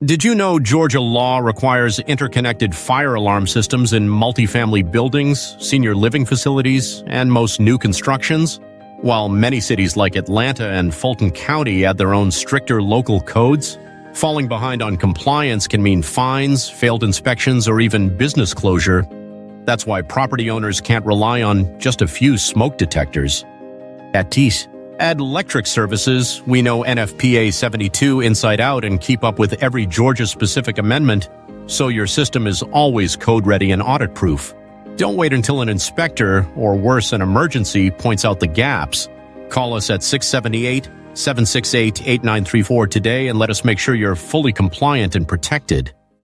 Did you know Georgia law requires interconnected fire alarm systems in multifamily buildings, senior living facilities, and most new constructions? While many cities like Atlanta and Fulton County add their own stricter local codes, falling behind on compliance can mean fines, failed inspections, or even business closure. That's why property owners can't rely on just a few smoke detectors. At Edlectric Services, we know NFPA 72 inside out and keep up with every Georgia-specific amendment, so your system is always code-ready and audit-proof. Don't wait until an inspector, or worse, an emergency, points out the gaps. Call us at 678-768-8934 today and let us make sure you're fully compliant and protected.